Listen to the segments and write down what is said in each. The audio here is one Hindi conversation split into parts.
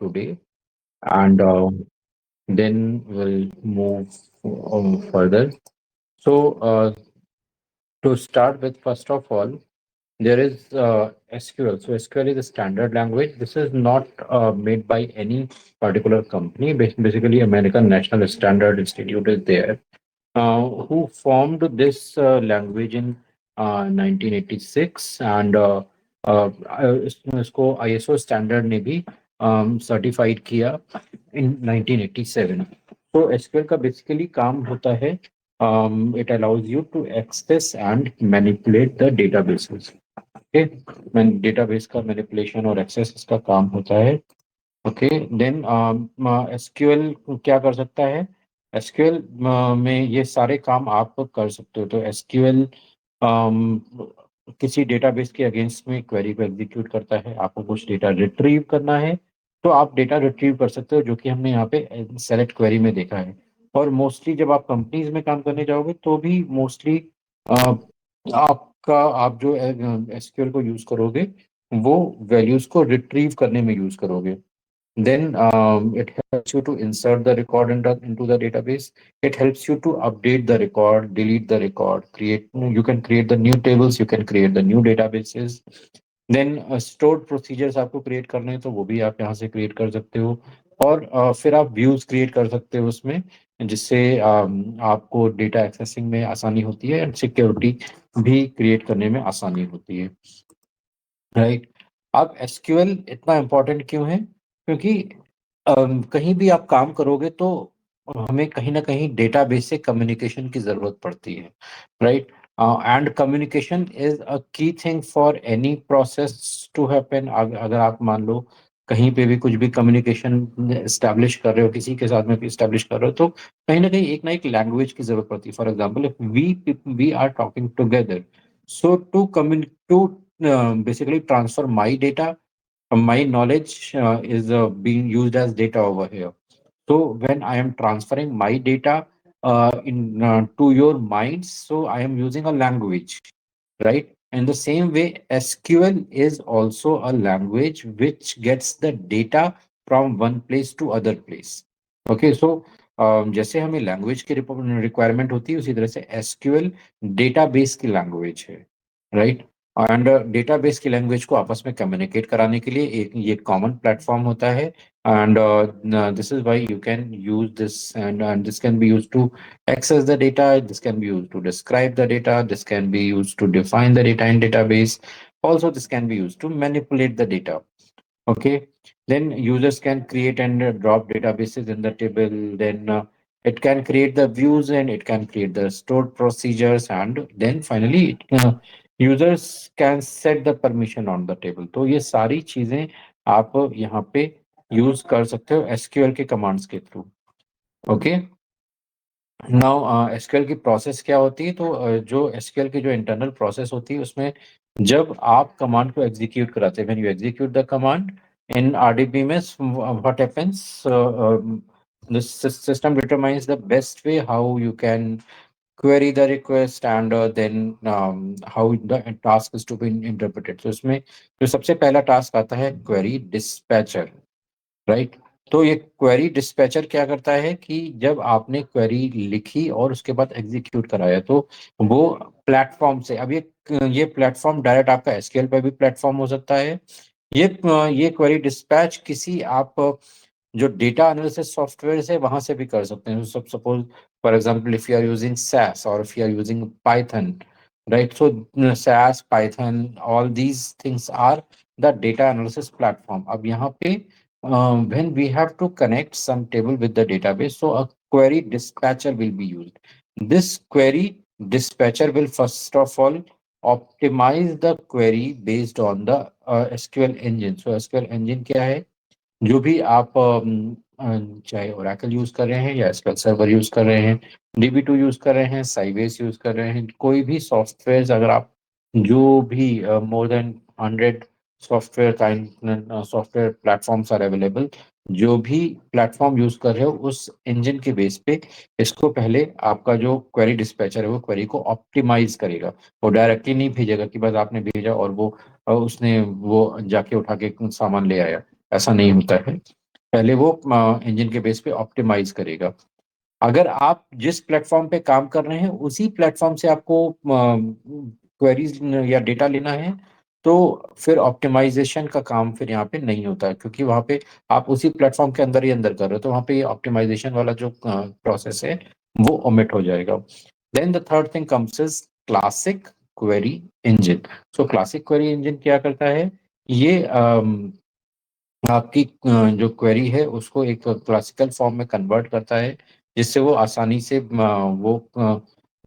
today, and then we'll move further. So, to start with, first of all, there is SQL. So, SQL is a standard language. This is not made by any particular company. Basically, American National Standard Institute is there, who formed this language in 1986, and इसको ISO स्टैंडर्ड ने भी सर्टिफाइड किया इन 1987. तो SQL का बेसिकली काम होता है, it allows you to access and manipulate the databases. Okay, database का मैनिपुलेशन और एक्सेस इसका काम होता है. ओके, देन एसक्यूएल क्या कर सकता है? एसक्यूएल में ये सारे काम आप कर सकते हो. तो एसक्यूएल किसी डेटाबेस के अगेंस्ट में क्वेरी को एग्जीक्यूट करता है. आपको कुछ डेटा रिट्रीव करना है तो आप डेटा रिट्रीव कर सकते हो, जो कि हमने यहाँ पे सेलेक्ट क्वेरी में देखा है. और मोस्टली जब आप कंपनीज में काम करने जाओगे तो भी मोस्टली आप जो एसक्यूएल को यूज करोगे वो वैल्यूज को रिट्रीव करने में यूज करोगे. Then it helps you to insert the record into the database. It helps you to update the record, delete the record, you can create the new tables, you can create the new databases. Then stored procedures आपको create करने हैं तो वो भी आप यहाँ से create कर सकते हो. और फिर आप views create कर सकते हो उसमें, जिससे आपको data accessing में आसानी होती है and security भी create करने में आसानी होती है. राइट. अब एसक्यूएल इतना इम्पोर्टेंट क्यों है? क्योंकि कहीं भी आप काम करोगे तो हमें कहीं ना कहीं डेटाबेस से कम्युनिकेशन की जरूरत पड़ती है. Right. And communication is a key thing for any process to happen. अगर आप मान लो कहीं पे भी कुछ भी कम्युनिकेशन एस्टैब्लिश कर रहे हो, किसी के साथ में भी एस्टैब्लिश कर रहे हो, तो कहीं ना कहीं एक ना एक लैंग्वेज की जरूरत पड़ती है. For example, if we are talking together, so to basically transfer my data, my knowledge is being used as data over here. So when I am transferring my data in to your minds, so I am using a language, right? In the same way, SQL is also a language which gets the data from one place to other place. Okay, so जैसे हमें लैंग्वेज की रिक्वायरमेंट होती है, उसी तरह से एसक्यूएल डेटाबेस की लैंग्वेज है. राइट. एंड डेटाबेस की लैंग्वेज को आपस में कम्युनिकेट कराने के लिए एक ये कॉमन प्लेटफॉर्म होता है. And this is why you can use this, and this can be used to access the data, this can be used to describe the data, this can be used to define the data in database, also this can be used to manipulate the data. Okay, then users can create and drop databases in the table. Then it can create the views and it can create the stored procedures, and then finally users can set the permission on the table. तो ये सारी चीजें आप यहाँ पे यूज कर सकते हो एसक्यूएल के कमांड्स के थ्रू. ओके. नाउ एसक्यूएल की प्रोसेस क्या होती है? तो जो एसक्यूएल की जो इंटरनल प्रोसेस होती है उसमें जब आप कमांड को एग्जीक्यूट कराते हैं, when you execute the command in RDBMS, what happens, the system determines the best way how you can query the request, and then how the task is to be interpreted. तो इसमें जो सबसे पहला टास्क आता है क्वेरी डिस्पैचर. राइट. तो ये क्वेरी डिस्पैचर क्या करता है कि जब आपने क्वेरी लिखी और उसके बाद एग्जीक्यूट कराया, तो वो प्लेटफॉर्म से, अब ये प्लेटफॉर्म डायरेक्ट आपका एसक्यूएल पे भी प्लेटफॉर्म हो सकता है. ये क्वेरी डिस्पैच किसी आप जो डेटा एनालिसिस सॉफ्टवेयर है वहां से भी कर सकते हैं. सब suppose for example, if you are using SAS और if you are using Python, right? So SAS, Python, all these things are the data analysis platform. अब यहाँ पे when we have to connect some table with the database, so a query dispatcher will be used. This query dispatcher will first of all optimize the query based on the SQL engine. So SQL engine क्या है? जो भी आप चाहे Oracle यूज कर रहे हैं या SQL सर्वर यूज कर रहे हैं, DB2 यूज कर रहे हैं, Sybase यूज कर रहे हैं, कोई भी सॉफ्टवेयर, अगर आप जो भी more than 100 software platforms are available, जो भी प्लेटफॉर्म यूज कर रहे हो उस इंजन के बेस पे इसको पहले आपका जो क्वेरी डिस्पैचर है वो क्वेरी को ऑप्टिमाइज करेगा. वो डायरेक्टली नहीं भेजेगा कि बस आपने भेजा और वो उसने वो जाके उठा के सामान ले आया. ऐसा नहीं होता है. पहले वो इंजन के बेस पे ऑप्टिमाइज करेगा। अगर आप जिस प्लेटफॉर्म पे काम कर रहे हैं उसी प्लेटफॉर्म से आपको क्वेरीज या डेटा लेना है, तो फिर ऑप्टिमाइजेशन का काम फिर यहाँ पे नहीं होता है, क्योंकि वहाँ पे आप उसी प्लेटफॉर्म के अंदर ही अंदर कर रहे हो, तो वहाँ पे ये ऑप्टिमाइजेशन वाला जो प्रोसेस है वो ओमिट हो जाएगा। Then the third thing comes is classic query engine. So classic query engine क्या करता है, ये आपकी जो क्वेरी है उसको एक क्लासिकल फॉर्म में कन्वर्ट करता है, जिससे वो आसानी से वो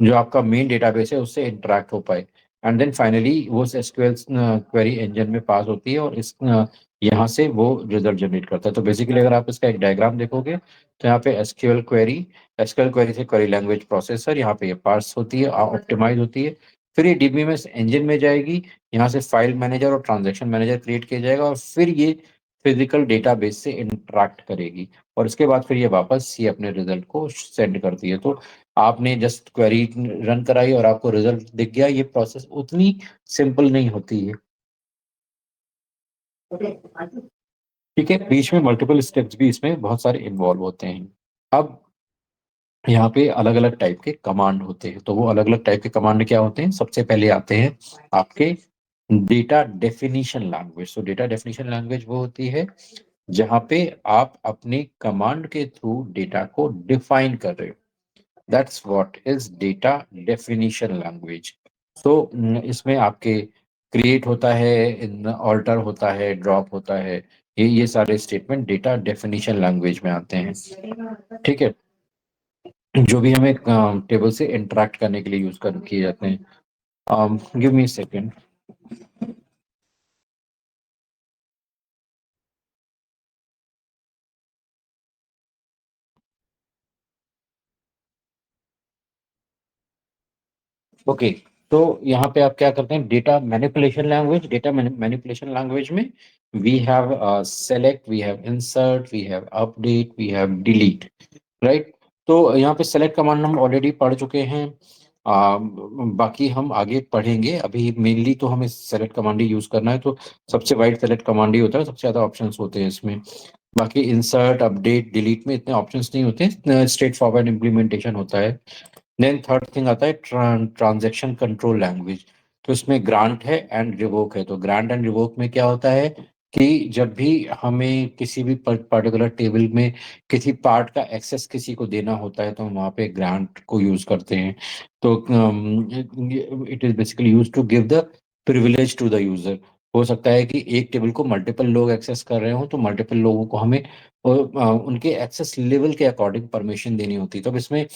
जो आपका मेन डेटाबेस है उससे इंटरेक्ट हो पाए। एंड देन फाइनली वो एसक्यूएल क्वेरी इंजन में पास होती है, और इस यहाँ से वो रिजल्ट जनरेट करता है। तो बेसिकली अगर आप इसका एक डायग्राम देखोगे तो यहाँ पे एसक्यूएल क्वेरी से क्वेरी लैंग्वेज प्रोसेसर, यहाँ पे ये पार्स होती है, ऑप्टिमाइज होती है, फिर ये डीबीएमएस इंजन में जाएगी, यहाँ से फाइल मैनेजर और ट्रांजैक्शन मैनेजर क्रिएट किया जाएगा, और फिर ये फिजिकल डेटाबेस से इंटरैक्ट करेगी, और उसके बाद फिर ये वापस ये अपने रिजल्ट को सेंड करती है। तो आपने जस्ट क्वेरी रन कराई और आपको रिजल्ट दिख गया, ये प्रोसेस उतनी सिंपल नहीं होती है। ठीक है, बीच में मल्टीपल स्टेप्स भी इसमें बहुत सारे इन्वॉल्व होते हैं। अब यहाँ पे अलग अलग टाइप के कमांड होते हैं, तो वो अलग अलग टाइप के कमांड क्या होते हैं, सबसे पहले आते हैं आपके डेटा डेफिनेशन लैंग्वेज। तो डेटा डेफिनेशन लैंग्वेज वो होती है जहाँ पे आप अपने कमांड के थ्रू डेटा को डिफाइन कर रहे हो। That's what is data definition language. So इसमें आपके क्रिएट होता है, इन ऑल्टर होता है, ड्रॉप होता है, ये सारे स्टेटमेंट डेटा डेफिनेशन लैंग्वेज में आते हैं। ठीक है, जो भी हमें टेबल से इंटरेक्ट करने के लिए यूज कर किए जाते हैं। Give me second. ओके, तो यहाँ पे आप क्या करते हैं, डेटा मैनिपुलेशन लैंग्वेज में we have select, we have insert, we have update, we have delete, right. तो यहाँ पे सेलेक्ट कमांड हम ऑलरेडी पढ़ चुके हैं। बाकी हम आगे पढ़ेंगे, अभी मेनली तो हमें सेलेक्ट कमांड ही यूज करना है, तो सबसे वाइड सेलेक्ट कमांड ही होता है, सबसे ज्यादा ऑप्शंस होते हैं इसमें। बाकी इंसर्ट अपडेट डिलीट में इतने ऑप्शंस नहीं होते, स्ट्रेट फॉरवर्ड इम्प्लीमेंटेशन होता है। देन थर्ड थिंग आता है ट्रांजैक्शन कंट्रोल लैंग्वेज। तो इसमें ग्रांट है एंड रिवोक है। तो ग्रांट एंड रिवोक में क्या होता है कि जब भी हमें किसी भी पर्टिकुलर टेबल में किसी पार्ट का एक्सेस किसी को देना होता है, तो हम वहाँ पे ग्रांट को यूज करते हैं। तो it is basically use to give the privilege to the user. हो सकता है कि एक टेबल को मल्टीपल लोग एक्सेस कर रहे हो, तो मल्टीपल लोगों को हमें उनके एक्सेस लेवल के अकॉर्डिंग परमिशन देनी होती है। तो अब इसमें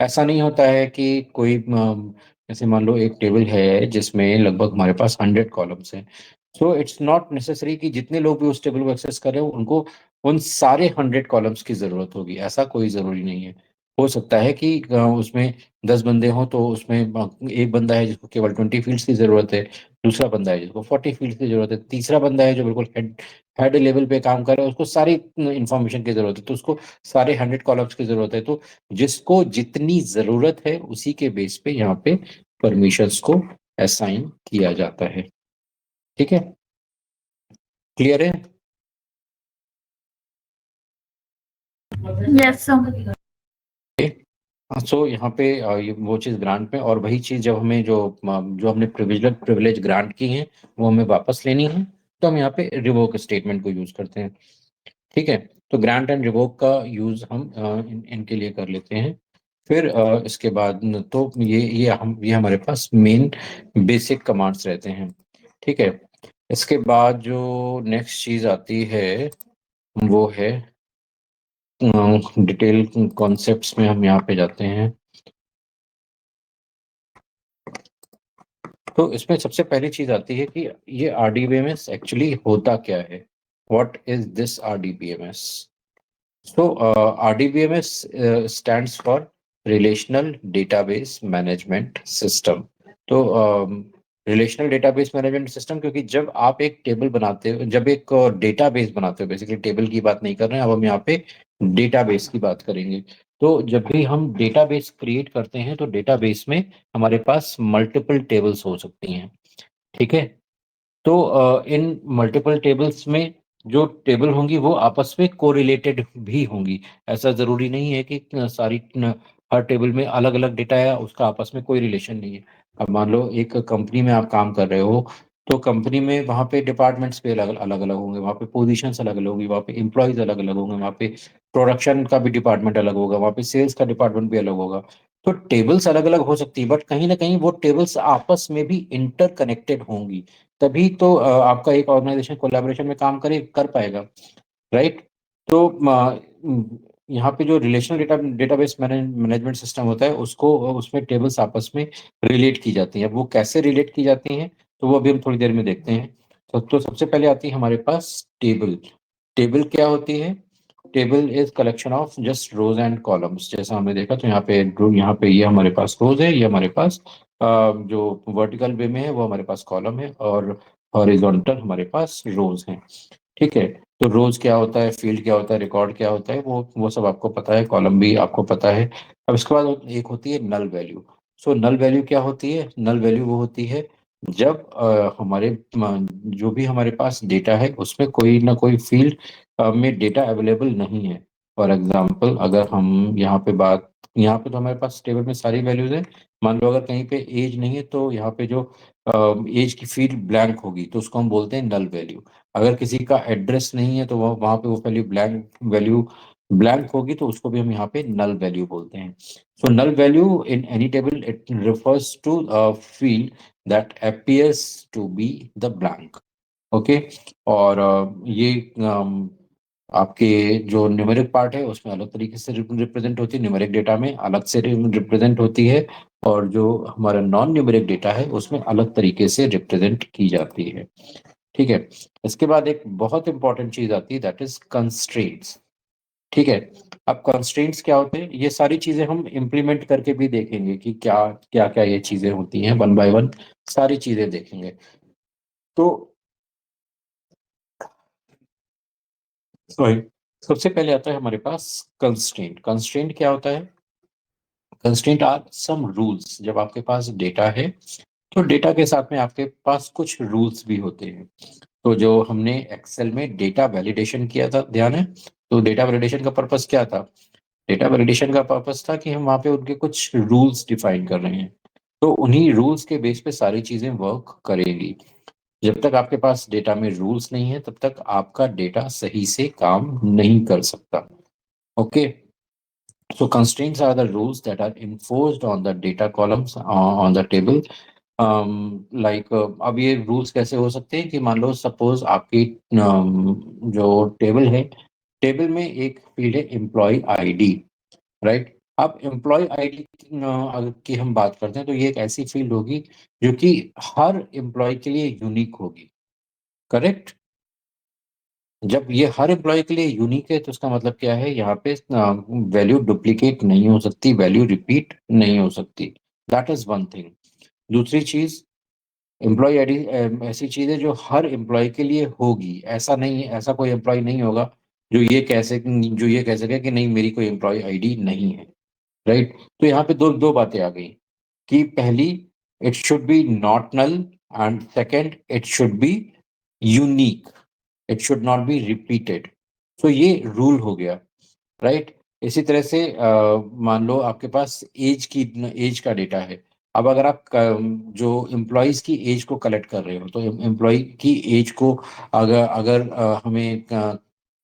ऐसा नहीं होता है कि कोई जैसे मान लो एक टेबल है जिसमें लगभग हमारे पास 100 कॉलम्स हैं। सो इट्स नॉट नेसेसरी कि जितने लोग भी उस टेबल को एक्सेस कर रहे हो उनको उन सारे 100 कॉलम्स की जरूरत होगी, ऐसा कोई जरूरी नहीं है। हो सकता है कि उसमें 10 बंदे हों, तो उसमें एक बंदा है जिसको केवल 20 फील्ड्स की जरूरत है, दूसरा बंदा है जिसको 40 फील्ड्स की जरूरत है, तीसरा बंदा है जो बिल्कुल हेड हेड लेवल पे काम कर रहा है, उसको सारी इंफॉर्मेशन की जरूरत है, तो उसको सारे 100 कॉलम्स की जरूरत है। तो जिसको जितनी जरूरत है उसी के बेस पे यहाँ पे परमिशंस को असाइन किया जाता है। ठीक है, क्लियर है। Yes, sir. सो यहाँ पे ये वो चीज ग्रांट में, और वही चीज जब हमें जो हमने प्रिविलेज ग्रांट की है वो हमें वापस लेनी है, तो हम यहाँ पे रिवोक स्टेटमेंट को यूज करते हैं। ठीक है, तो ग्रांट एंड रिवोक का यूज हम इनके लिए कर लेते हैं। फिर इसके बाद तो ये हमारे पास मेन बेसिक कमांड्स रहते हैं। ठीक है, इसके बाद जो नेक्स्ट चीज आती है वो है डिटेल कॉन्सेप्ट्स में हम यहाँ पे जाते हैं। तो इसमें सबसे पहली चीज आती है कि ये आरडीबीएमएस एक्चुअली होता क्या है, what is this RDBMS. So, RDBMS stands for Relational Database Management System. तो रिलेशनल डेटाबेस मैनेजमेंट सिस्टम, क्योंकि जब आप एक टेबल बनाते हो, जब एक डेटाबेस बनाते हो, बेसिकली टेबल की बात नहीं कर रहे हैं, अब हम यहाँ पे डेटाबेस की बात करेंगे। तो जब भी हम डेटाबेस क्रिएट करते हैं तो डेटाबेस में हमारे पास मल्टीपल टेबल्स हो सकती हैं। ठीक है, तो इन मल्टीपल टेबल्स में जो टेबल होंगी वो आपस में कोरिलेटेड भी होंगी। ऐसा जरूरी नहीं है कि हर टेबल में अलग अलग डेटा है, उसका आपस में कोई रिलेशन नहीं है। अब मान लो एक कंपनी में आप काम कर रहे हो, तो कंपनी में वहाँ पे डिपार्टमेंट्स भी अलग अलग अलग होंगे, वहाँ पे पोजीशंस अलग अलग होंगी, वहाँ पे एम्प्लॉयज अलग अलग होंगे, वहाँ पे प्रोडक्शन का भी डिपार्टमेंट अलग होगा, वहाँ पे सेल्स का डिपार्टमेंट भी अलग होगा। तो टेबल्स अलग अलग हो सकती है, बट कहीं ना कहीं वो टेबल्स आपस में भी इंटरकनेक्टेड होंगी। तभी तो आपका एक ऑर्गेनाइजेशन कोलैबोरेशन में काम कर पाएगा, राइट। तो यहाँ पे जो रिलेशनल डेटाबेस मैनेजमेंट सिस्टम होता है, उसको उसमें टेबल्स आपस में रिलेट की जाती हैं। अब वो कैसे रिलेट की जाती हैं, तो वो अभी हम थोड़ी देर में देखते हैं। तो सबसे पहले आती है हमारे पास टेबल। टेबल क्या होती है? Table is collection of just rows and columns. जैसा हमने देखा, तो यहाँ पे ये हमारे पास रोज है, ये हमारे पास जो वर्टिकल वे में है वो हमारे पास कॉलम है, और हॉरिजॉन्टल हमारे पास रोज हैं। ठीक है। तो रोज क्या होता है, फील्ड क्या होता है, रिकॉर्ड क्या होता है, वो सब आपको पता है, कॉलम भी आपको पता है। अब इसके बाद एक होती है नल वैल्यू। सो नल वैल्यू क्या होती है? नल वैल्यू वो होती है जब जो भी हमारे पास डेटा है उसमें कोई ना कोई फील्ड में डेटा अवेलेबल नहीं है। फॉर एग्जांपल, अगर हम यहाँ पे तो हमारे पास टेबल में सारी वैल्यूज है। मान लो अगर कहीं पे एज नहीं है, तो यहाँ पे जो एज की फील्ड ब्लैंक होगी, तो उसको हम बोलते हैं नल वैल्यू। अगर किसी का एड्रेस नहीं है, तो वहाँ पे वो वैल्यू ब्लैंक होगी, तो उसको भी हम यहाँ पे नल वैल्यू बोलते हैं। So null value in any table it refers to a field that appears to be the blank. Okay. और ये आपके जो न्यूमेरिक पार्ट है उसमें अलग तरीके से रिप्रेजेंट होती है, न्यूमेरिक डेटा में अलग से रिप्रेजेंट होती है, और जो हमारा नॉन न्यूमेरिक डेटा है उसमें अलग तरीके से रिप्रेजेंट की जाती है। ठीक है। इसके बाद एक बहुत इंपॉर्टेंट चीज आती है, दैट इज कंस्ट्रेंट्स। ठीक है। अब कंस्ट्रेंट्स क्या होते हैं, ये सारी चीजें हम इम्प्लीमेंट करके भी देखेंगे कि क्या क्या क्या ये चीजें होती हैं, वन बाय वन सारी चीजें देखेंगे। तो सॉरी, सबसे पहले आता है हमारे पास कंस्ट्रेंट। कंस्ट्रेंट क्या होता है? Constraint are some rules. जब आपके पास डेटा है, तो डेटा के साथ में आपके पास कुछ रूल्स भी होते हैं। तो जो हमने एक्सेल में डेटा वैलिडेशन किया था, ध्यान है? तो डेटा वैलिडेशन का पर्पस क्या था? डेटा वैलिडेशन का पर्पस था कि हम वहाँ पे उनके कुछ रूल्स डिफाइन कर रहे हैं। तो उन्हीं रूल्स के बेस पे सारी चीजें वर्क करेंगी। जब तक आपके पास डेटा में रूल्स नहीं है, तब तक आपका डेटा सही से काम नहीं कर सकता। Okay. So constraints are the rules that are enforced on the data columns on the table. अब ये रूल्स कैसे हो सकते हैं कि मान लो सपोज आपकी जो टेबल है, टेबल में एक फील्ड है एम्प्लॉय आईडी, राइट। अब एम्प्लॉय आईडी की हम बात करते हैं, तो ये एक ऐसी फील्ड होगी जो कि हर एम्प्लॉय के लिए यूनिक होगी, करेक्ट। जब ये हर एम्प्लॉय के लिए यूनिक है, तो उसका मतलब क्या है, यहाँ पे वैल्यू डुप्लीकेट नहीं हो सकती, वैल्यू रिपीट नहीं हो सकती। That is one thing. दूसरी चीज, एम्प्लॉय आईडी ऐसी चीज है जो हर एम्प्लॉय के लिए होगी। ऐसा नहीं है, ऐसा कोई एम्प्लॉय नहीं होगा जो ये कह सके कि नहीं मेरी कोई एम्प्लॉय आईडी नहीं है, राइट। तो यहाँ पे दो दो बातें आ गई कि पहली, it should be not null, and second, it should be unique, it should not be repeated. तो ये रूल हो गया, राइट। इसी तरह से मान लो आपके पास एज का डेटा है। अब अगर आप जो एम्प्लॉयज की एज को कलेक्ट कर रहे हो, तो एम्प्लॉय की एज को अगर अगर हमें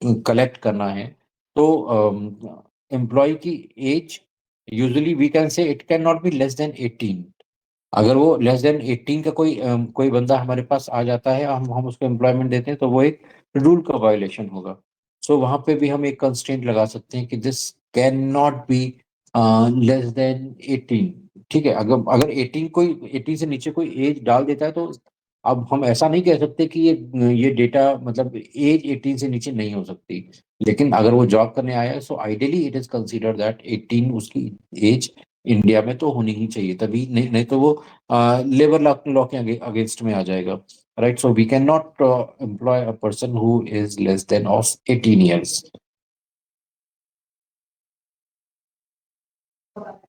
कलेक्ट करना है, तो एम्प्लॉय की age usually we can say it can not be less than 18। अगर वो लेस देन 18 का कोई बंदा हमारे पास आ जाता है, हम उसको एम्प्लॉयमेंट देते हैं, तो वो एक रूल का वायोलेशन होगा। सो वहां पे भी हम एक कंस्ट्रेंट लगा सकते हैं कि this can not be less than 18। ठीक है। अगर अगर 18 से नीचे कोई एज डाल देता है, तो अब हम ऐसा नहीं कह सकते कि ये डेटा मतलब एज 18 से नीचे नहीं हो सकती। लेकिन अगर वो जॉब करने आया है, so ideally it is consider that 18 उसकी एज इंडिया में तो होनी ही चाहिए, तभी नहीं नहीं तो वो लेबर लॉ के अगेंस्ट में आ जाएगा, right. So we can not employ a person who is less than of 18 years.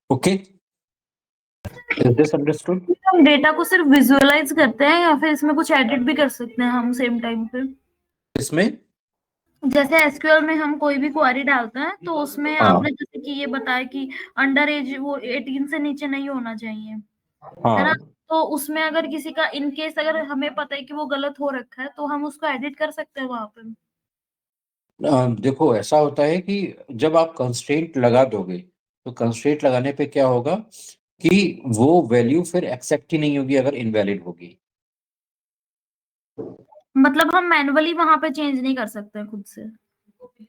Okay, is this understood? हम डेटा को सिर्फ विजुअलाइज करते हैं या फिर इसमें कुछ एडिट भी कर सकते हैं हम सेम टाइम पे? इसमें जैसे एसक्यूएल में हम कोई भी क्वेरी डालते हैं तो उसमें हाँ आपने जैसे कि ये बताया कि अंडर एज वो 18 से नीचे नहीं होना चाहिए, है ना? हाँ। तो उसमें अगर किसी का इन केस अगर हमें पता है कि वो गलत हो रखा है, तो हम उसको एडिट कर सकते हैं वहां पे। देखो ऐसा होता है कि जब आप कंस्ट्रेंट लगा दोगे तो कंस्ट्रेंट लगाने पे क्या होगा कि वो वैल्यू फिर एक्सेप्ट ही नहीं होगी अगर इनवैलिड होगी। मतलब हम मैनुअली वहां पे चेंज नहीं कर सकते खुद से।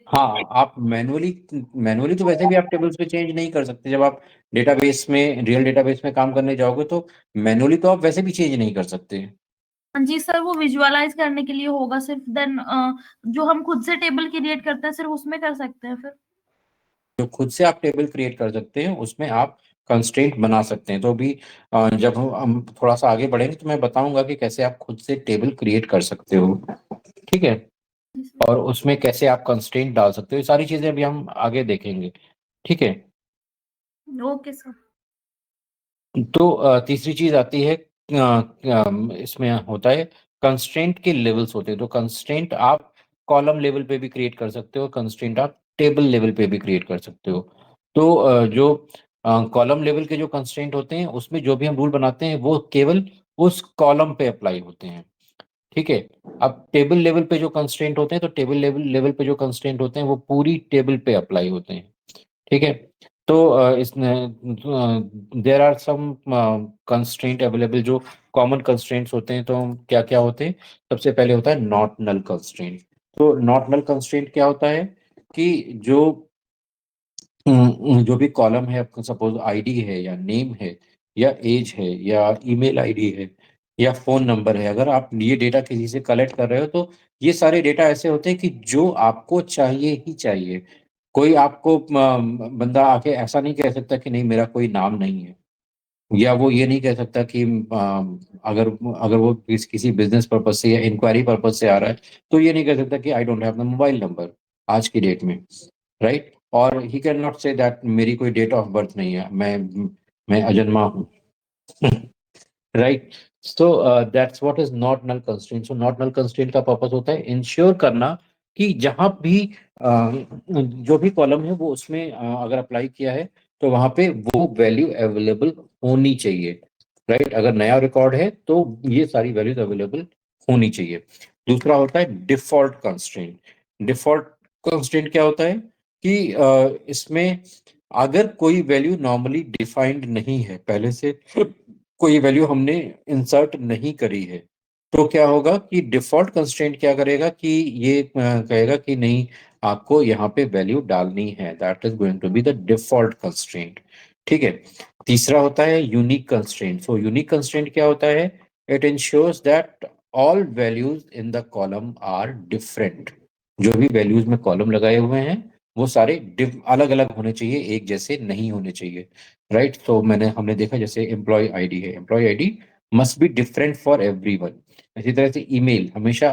हाँ, आप मैनुअली मैनुअली तो वैसे भी आप टेबल्स पे चेंज नहीं कर सकते। जब आप डेटाबेस में रियल डेटाबेस में काम करने जाओगे तो मैनुअली तो आप वैसे भी चेंज नहीं कर सकते। हाँ जी सर, वो विजुअलाइज करने के लिए होगा सिर्फ, देन जो हम खुद से टेबल क्रिएट करते हैं सिर्फ उसमें कर सकते हैं फिर। जो खुद से आप टेबल क्रिएट कर सकते हैं उसमें आप कंस्ट्रेंट बना सकते हैं। तो अभी जब हम थोड़ा सा आगे बढ़ेंगे तो मैं बताऊंगा कि कैसे आप खुद से टेबल क्रिएट कर सकते हो। ठीक है। और उसमें कैसे आप कंस्ट्रेंट डाल सकते हो, ये सारी चीजें अभी हम आगे देखेंगे। ठीक है। Okay sir. तो तीसरी चीज आती है, इसमें होता है कंस्ट्रेंट के लेवल्स होते हैं। तो कंस्ट्रेंट आप कॉलम लेवल पे भी क्रिएट कर सकते हो, कंस्ट्रेंट आप टेबल लेवल पे भी क्रिएट कर सकते हो। तो जो कॉलम लेवल के जो कंस्ट्रेंट होते हैं उसमें जो भी हम रूल बनाते हैं वो केवल उस कॉलम पे अप्लाई होते हैं। ठीक है। अब टेबल लेवल पे जो कंस्ट्रेंट होते हैं तो टेबल लेवल लेवल पे जो कंस्ट्रेंट होते हैं वो पूरी टेबल पे अप्लाई होते हैं। ठीक है। तो इसमें there are some constraint available जो कॉमन कंस्ट्रेंट्स होते हैं। तो क्या क्या होते हैं? सबसे पहले होता है नॉट नल कंस्ट्रेंट। तो नॉट नल कंस्ट्रेंट क्या होता है कि जो जो भी कॉलम है, आपका सपोज आईडी है या नेम है या एज है या ईमेल आईडी है या फोन नंबर है, अगर आप ये डेटा किसी से कलेक्ट कर रहे हो तो ये सारे डेटा ऐसे होते हैं कि जो आपको चाहिए ही चाहिए। कोई आपको बंदा आके ऐसा नहीं कह सकता कि नहीं मेरा कोई नाम नहीं है, या वो ये नहीं कह सकता कि अगर अगर वो किसी बिजनेस पर्पज से या इंक्वायरी पर्पज से आ रहा है तो ये नहीं कह सकता कि I don't have the mobile number आज की डेट में। राइट। और he can not say that मेरी कोई डेट ऑफ बर्थ नहीं है, मैं अजन्मा हूँ। Right. So that's what is not null constraint. So not null constraint का पर्पस होता है इंश्योर करना कि जहां भी जो भी कॉलम है वो उसमें अगर अप्लाई किया है तो वहां पे वो वैल्यू अवेलेबल होनी चाहिए। राइट। अगर नया रिकॉर्ड है तो ये सारी वैल्यूज अवेलेबल होनी चाहिए। दूसरा होता है डिफॉल्ट कंस्ट्रेंट। डिफॉल्ट कंस्ट्रेंट क्या होता है कि इसमें अगर कोई वैल्यू नॉर्मली डिफाइंड नहीं है, पहले से कोई वैल्यू हमने इंसर्ट नहीं करी है, तो क्या होगा कि डिफॉल्ट कंस्ट्रेंट क्या करेगा कि ये कहेगा कि नहीं आपको यहाँ पे वैल्यू डालनी है। That is going to be the default constraint. ठीक है। तीसरा होता है unique constraint. So unique constraint क्या होता है? It ensures that all values in the column are different. जो भी वैल्यूज में कॉलम लगाए हुए हैं वो सारे अलग अलग होने चाहिए, एक जैसे नहीं होने चाहिए। राइट। तो हमने देखा जैसे एम्प्लॉय आईडी है, employee ID must be different for everyone. इसी तरह से ईमेल हमेशा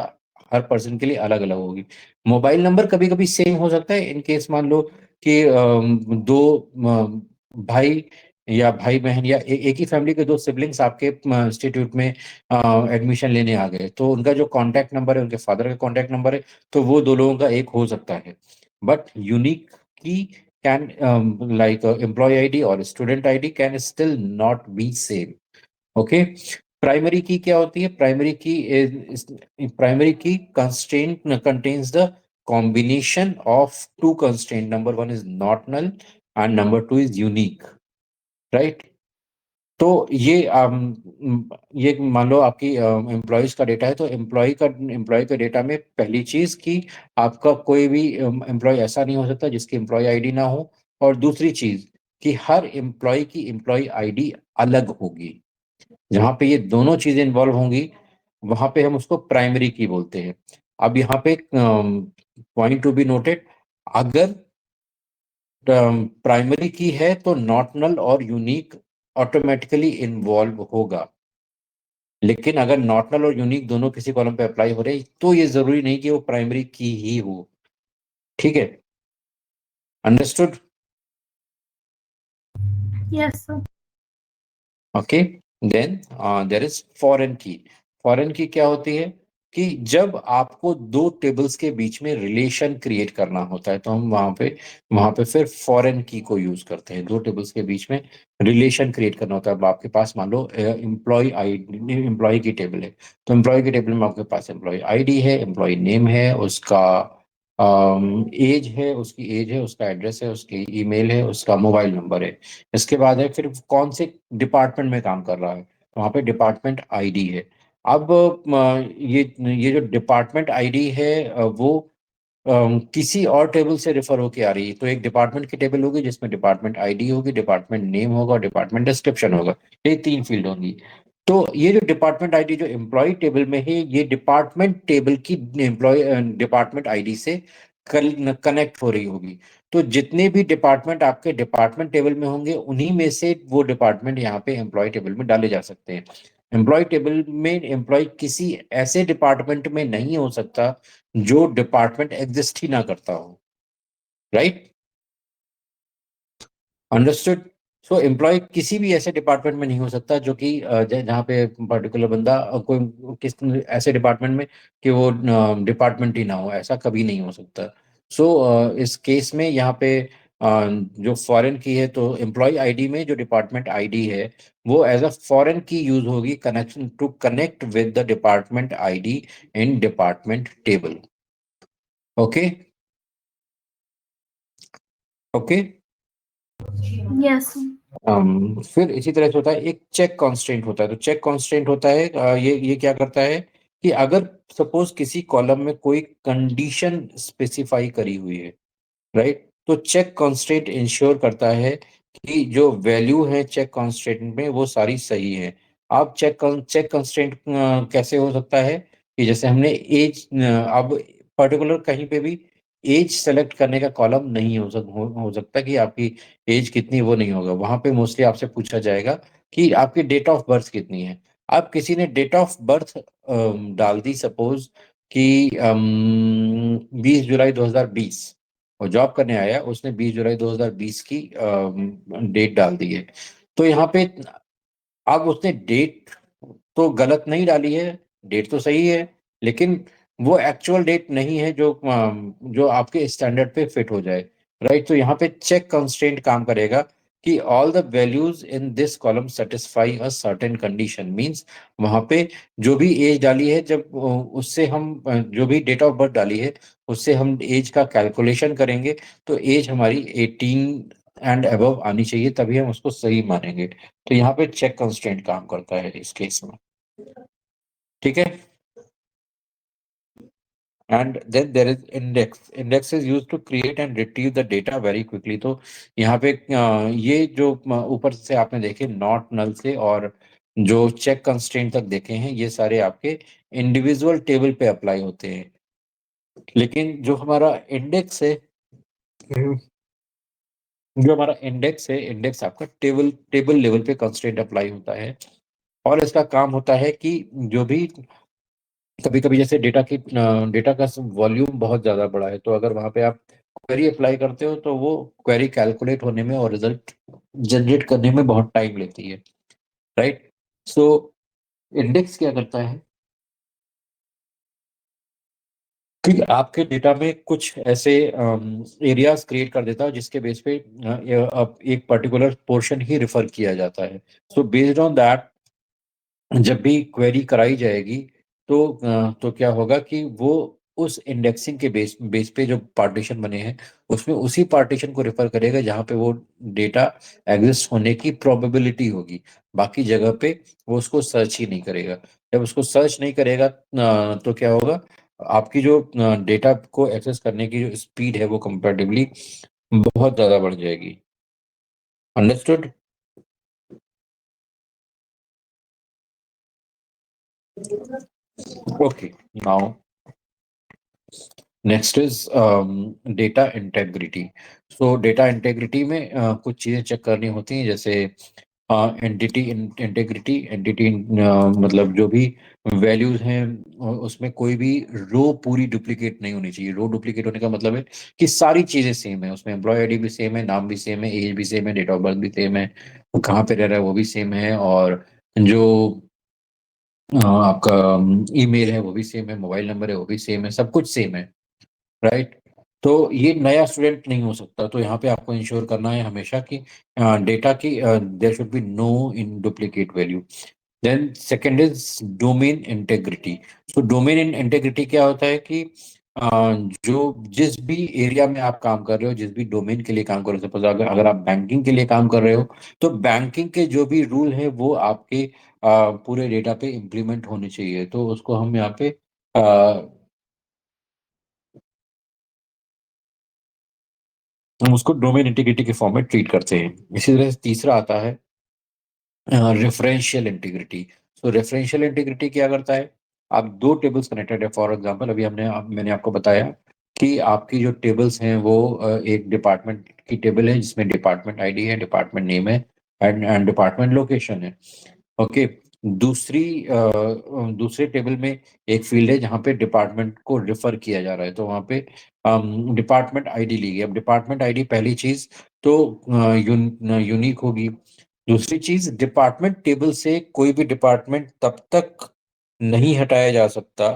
हर पर्सन के लिए अलग अलग होगी। मोबाइल नंबर कभी कभी सेम हो सकता है इन केस मान लो कि दो भाई या भाई बहन या एक ही फैमिली के दो सिबलिंग्स आपके इंस्टीट्यूट में एडमिशन लेने आ गए, तो उनका जो कॉन्टैक्ट नंबर है उनके फादर का कॉन्टैक्ट नंबर है, तो वो दो लोगों का एक हो सकता है। बट यूनिक की can like employee ID or student ID can still not be same. Okay. Primary key क्या होती है? Primary key constraint contains the combination of two constraint, number one is not null and number two is unique. Right. तो ये मान लो आपकी एम्प्लॉयज का डेटा है, तो एम्प्लॉय के डेटा में पहली चीज कि आपका कोई भी एम्प्लॉय ऐसा नहीं हो सकता जिसकी एम्प्लॉय आईडी ना हो। और दूसरी चीज कि हर एम्प्लॉय की एम्प्लॉय आईडी अलग होगी। जहां पे ये दोनों चीजें इन्वॉल्व होंगी वहां पे हम उसको प्राइमरी की बोलते हैं। अब यहाँ पे पॉइंट टू बी नोटेड, अगर प्राइमरी की है तो नॉट नल और यूनिक ऑटोमेटिकली इन्वॉल्व होगा। लेकिन अगर नॉट नल और यूनिक दोनों किसी कॉलम पे अप्लाई हो रहे तो ये जरूरी नहीं कि वो प्राइमरी की ही हो। ठीक है। Understood? Yes sir. Okay. Then there is foreign key. Foreign key क्या होती है कि जब आपको दो टेबल्स के बीच में रिलेशन क्रिएट करना होता है तो हम वहां पे फिर फॉरेन की को यूज करते हैं। दो टेबल्स के बीच में रिलेशन क्रिएट करना होता है। अब आपके पास मान लो एम्प्लॉय की टेबल है, तो एम्प्लॉय की टेबल में आपके पास एम्प्लॉय आईडी है, एम्प्लॉय नेम है, उसका एज है, उसकी एज है, उसका एड्रेस है, उसकी ईमेल है, उसका मोबाइल नंबर है। इसके बाद है फिर कौन से डिपार्टमेंट में काम कर रहा है, तो वहाँ पे डिपार्टमेंट आईडी है। अब ये जो डिपार्टमेंट आईडी है वो किसी और टेबल से रेफर होके आ रही है। तो एक डिपार्टमेंट की टेबल होगी जिसमें डिपार्टमेंट आईडी होगी, डिपार्टमेंट नेम होगा और डिपार्टमेंट डिस्क्रिप्शन होगा। ये तीन फील्ड होंगी। तो ये जो डिपार्टमेंट आईडी जो एम्प्लॉय टेबल में है, ये डिपार्टमेंट टेबल की एम्प्लॉय डिपार्टमेंट आईडी से कनेक्ट हो रही होगी। तो जितने भी डिपार्टमेंट आपके डिपार्टमेंट टेबल में होंगे उन्हीं में से वो डिपार्टमेंट यहाँ पे एम्प्लॉय टेबल में डाले जा सकते हैं। एम्प्लॉय टेबल में एम्प्लॉय किसी ऐसे डिपार्टमेंट में नहीं हो सकता जो डिपार्टमेंट एग्जिस्ट ही ना करता हो। Right, understood. सो एम्प्लॉय किसी भी ऐसे डिपार्टमेंट में नहीं हो सकता जो कि जहाँ पे पर्टिकुलर बंदा कोई किस ऐसे डिपार्टमेंट में कि वो डिपार्टमेंट ही ना हो, ऐसा कभी नहीं हो सकता। सो इस केस में यहाँ पे जो फॉरेन की है, तो एम्प्लॉय आईडी में जो डिपार्टमेंट आईडी है वो as a foreign key use होगी connection to connect with the department ID in department table. Okay, okay. Yes. फिर इसी तरह से होता है एक चेक कॉन्स्टेंट होता है। तो चेक कॉन्स्टेंट होता है ये क्या करता है कि अगर सपोज किसी कॉलम में कोई कंडीशन स्पेसिफाई करी हुई है, राइट, तो चेक कॉन्स्टेंट इंश्योर करता है कि जो वैल्यू है चेक कॉन्स्टेंट में वो सारी सही है। आप चेक कॉन्स्टेंट कैसे हो सकता है कि जैसे हमने एज, अब पर्टिकुलर कहीं पे भी एज सेलेक्ट करने का कॉलम नहीं हो सकता कि आपकी एज कितनी, वो नहीं होगा। वहां पे मोस्टली आपसे पूछा जाएगा कि आपकी डेट ऑफ बर्थ कितनी है। आप किसी ने डेट ऑफ बर्थ डाल दी सपोज कि 20 जुलाई 2020, और जॉब करने आया, उसने 20 जुलाई 2020 की डेट डाल दी है। तो यहाँ पे अब उसने डेट तो गलत नहीं डाली है, डेट तो सही है, लेकिन वो एक्चुअल डेट नहीं है जो आपके स्टैंडर्ड पे फिट हो जाए। राइट, तो यहाँ पे चेक कंस्ट्रेंट काम करेगा कि all the values in this column satisfy a certain condition. Means वहां पे जो भी एज डाली है, जब उससे हम जो भी डेट ऑफ बर्थ डाली है उससे हम एज का कैलकुलेशन करेंगे, तो एज हमारी 18 एंड अबव आनी चाहिए, तभी हम उसको सही मानेंगे। तो यहाँ पे चेक कंस्ट्रेंट काम करता है इस केस में। ठीक है। And then there is index. Index is use to create and retrieve the data very quickly. तो यहाँ पे ये जो ऊपर से आपने देखे नॉट नल से और जो चेक कंस्ट्रेंट तक देखे हैं, ये सारे आपके इंडिविजुअल टेबल पे अप्लाई होते हैं। लेकिन जो हमारा इंडेक्स है, इंडेक्स आपका टेबल टेबल लेवल पे कंस्ट्रेंट अप्लाई होता है। और इसका काम होता है कि जो भी कभी कभी जैसे डेटा का वॉल्यूम बहुत ज्यादा बड़ा है, तो अगर वहां पे आप क्वेरी अप्लाई करते हो तो वो क्वेरी कैलकुलेट होने में और रिजल्ट जनरेट करने में बहुत टाइम लेती है। राइट, सो इंडेक्स क्या करता है कि आपके डेटा में कुछ ऐसे एरियाज क्रिएट कर देता है जिसके बेस पे अब एक पर्टिकुलर पोर्शन ही रेफर किया जाता है। सो बेस्ड ऑन दैट जब भी क्वेरी कराई जाएगी, तो क्या होगा कि वो उस इंडेक्सिंग के बेस पे जो पार्टीशन बने हैं उसमें उसी पार्टीशन को रेफर करेगा जहां पे वो डेटा एग्जिस्ट होने की प्रोबेबिलिटी होगी। बाकी जगह पे वो उसको सर्च ही नहीं करेगा। जब उसको सर्च नहीं करेगा तो क्या होगा, आपकी जो डेटा को एक्सेस करने की जो स्पीड है वो कंपैरेटिवली बहुत ज्यादा बढ़ जाएगी। Understood. Okay, now next is data integrity. So data integrity में कुछ चीजें चेक करनी होती हैं, जैसे एंटिटी इंटेग्रिटी। एंटिटी मतलब जो भी वैल्यूज हैं उसमें कोई भी रो पूरी डुप्लीकेट नहीं होनी चाहिए। रो डुप्लीकेट होने का मतलब है कि सारी चीजें सेम है, उसमें एम्प्लॉय आईडी भी सेम है, नाम भी सेम है, एज भी सेम है, डेट ऑफ बर्थ भी सेम है, वो कहाँ पे रह रहा है वो भी सेम है, और जो आपका ईमेल है वो भी सेम है, मोबाइल नंबर है वो भी सेम है, सब कुछ सेम है, राइट? तो ये नया स्टूडेंट नहीं हो सकता, तो यहाँ पे आपको इंश्योर करना है हमेशा कि डेटा की there should be no in duplicate value. Then second is domain integrity. So domain in integrity क्या होता है कि जो जिस भी एरिया में आप काम कर रहे हो, जिस भी डोमेन के लिए काम कर रहे हो, सपोज अगर अगर आप बैंकिंग के लिए काम कर रहे हो, तो बैंकिंग के जो भी रूल है वो आपके पूरे डेटा पे इम्प्लीमेंट होने चाहिए, तो उसको हम यहाँ पे हम उसको डोमेन इंटीग्रिटी के फॉर्म में ट्रीट करते हैं। इसी तरह से तीसरा आता है रेफरेंशियल इंटीग्रिटी। तो रेफरेंशियल इंटीग्रिटी क्या करता है, आप दो टेबल्स कनेक्टेड है, फॉर एग्जांपल अभी मैंने आपको बताया कि आपकी जो टेबल्स हैं वो एक डिपार्टमेंट की टेबल है जिसमें डिपार्टमेंट आईडी है, डिपार्टमेंट नेम है, एंड डिपार्टमेंट लोकेशन है। ओके। दूसरे टेबल में एक फील्ड है जहाँ पे डिपार्टमेंट को रिफर किया जा रहा है, तो वहाँ पे डिपार्टमेंट आईडी ली गई। अब डिपार्टमेंट आईडी पहली चीज तो यूनिक होगी। दूसरी चीज, डिपार्टमेंट टेबल से कोई भी डिपार्टमेंट तब तक नहीं हटाया जा सकता